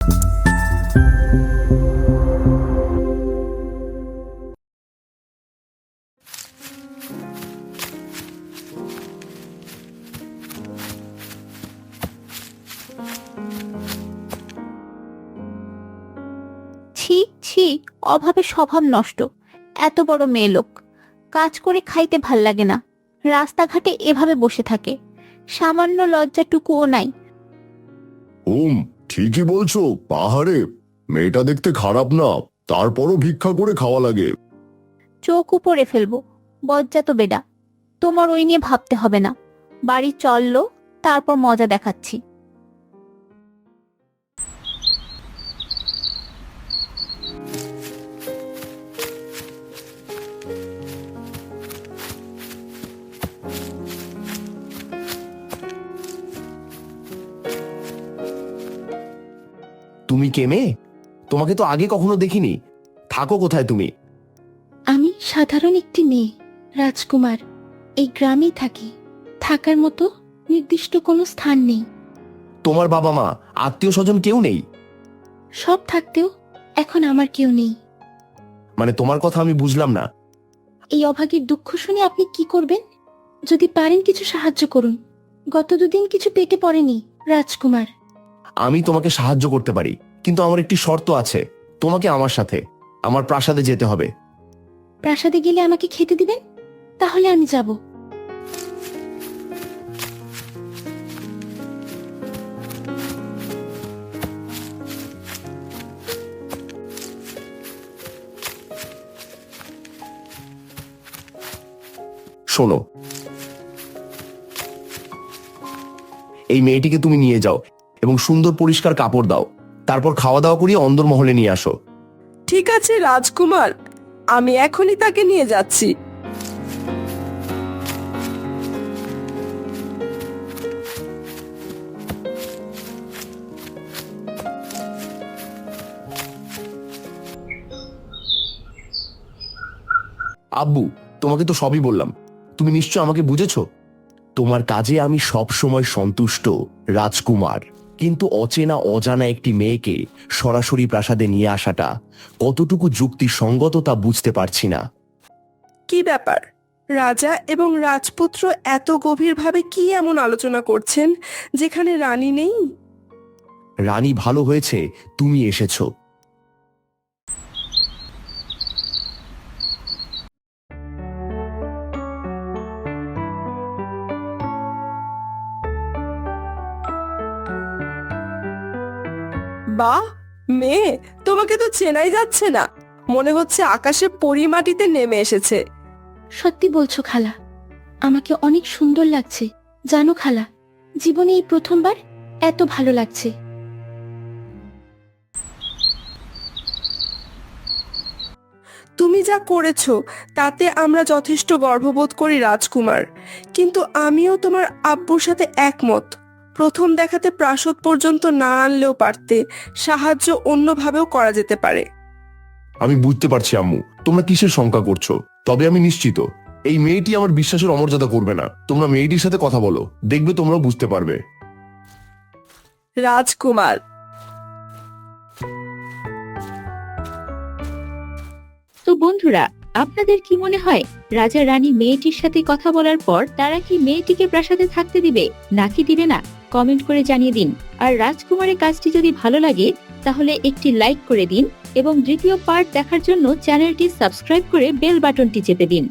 ছি ছি, অভাবে স্বভাব নষ্ট। এত বড় মেয়ে লোক, কাজ করে খাইতে ভাল লাগে না, রাস্তাঘাটে এভাবে বসে থাকে, সামান্য লজ্জাটুকুও নাই। ঠিকই বলছো। পাহাড়ে মেয়েটা দেখতে খারাপ না, তারপরও ভিক্ষা করে খাওয়া লাগে। চোখ উপরে ফেলবো, বজ্জা তো বেডা। তোমার ওই নিয়ে ভাবতে হবে না, বাড়ি চললো, তারপর মজা দেখাচ্ছি। তুমি কে মেয়ে? তোমাকে তো আগে কখনো দেখিনি। থাকো কোথায় তুমি? আমি সাধারণ একটি মেয়ে, রাজকুমার। এই গ্রামেই থাকি, থাকার মতো নির্দিষ্ট কোনো স্থান নেই। তোমার বাবা মা আত্মীয় স্বজন কেউ নেই? সব থাকতেও এখন আমার কেউ নেই। মানে তোমার কথা আমি বুঝলাম না। এই অভাগীর দুঃখ শুনে আপনি কি করবেন? যদি পারেন কিছু সাহায্য করুন। গত দুদিন কিছু পেটে পড়েনি, রাজকুমার। আমি তোমাকে সাহায্য করতে পারি, কিন্তু আমার একটি শর্ত আছে। তোমাকে আমার সাথে আমার প্রাসাদে যেতে হবে। প্রাসাদে গেলে আমাকে খেতে দিবেন? তাহলে আমি যাব। শোনো, এই মেয়েটিকে তুমি নিয়ে যাও এবং সুন্দর পরিষ্কার কাপড় দাও। তারপর খাওয়া দাওয়া করিয়ে অন্দরমহলে নিয়ে আসো। ঠিক আছে রাজকুমার, আমি এখনই তাকে নিয়ে যাচ্ছি। আব্বু, তোমাকে তো সবই বললাম, তুমি নিশ্চয় আমাকে বুঝেছো। তোমার কাজে আমি সব সময় সন্তুষ্ট, রাজকুমার। কিন্তু অচেনা অজানা একটি মেয়েকে সরাসরি প্রাসাদে নিয়ে আসাটা কতটুকু যুক্তিসঙ্গত তা বুঝতে পারছি না। কি ব্যাপার, রাজা এবং রাজপুত্র এত গভীরভাবে কি এমন আলোচনা করছেন যেখানে রানী নেই? রানী ভালো হয়েছে তুমি এসেছো। বাহ মেয়ে, তোমাকে তো চেনাই যাচ্ছে না, মনে হচ্ছে আকাশে পরি মাটিতে নেমে এসেছে। সত্যি বলছো খালা, আমাকে অনেক সুন্দর লাগছে। জানো খালা, জীবনে এই প্রথমবার এত ভালো লাগছে। তুমি যা করেছো তাতে আমরা যথেষ্ট গর্ববোধ করি রাজকুমার, কিন্তু আমিও তোমার আব্বুর সাথে একমত। প্রথম দেখাতে প্রাসাদ পর্যন্ত না আনলেও পারতে, সাহায্য অন্যভাবেও করা যেতে পারে। আমি বুঝতে পারছি আম্মু, তোমরা কিসের শঙ্কা করছো, তবে আমি নিশ্চিত এই মেয়েটি আমার বিশ্বাসের অমর্যাদা করবে না। তোমরা মেয়েটির সাথে কথা বলো, দেখবে তোমরাও বুঝতে পারবে। রাজকুমার, তো বন্ধুরা, আপনাদের কি মনে হয় রাজা রানী মেয়েটির সাথে কথা বলার পর তারা কি মেয়েটিকে প্রাসাদে থাকতে দিবে নাকি দিবে না? কমেন্ট করে জানিয়ে দিন। আর রাজকুমারের কাজটি যদি ভালো লাগে তাহলে একটি লাইক করে দিন এবং দ্বিতীয় পার্ট দেখার জন্য চ্যানেলটি সাবস্ক্রাইব করে বেল বাটনটি চেপে দিন।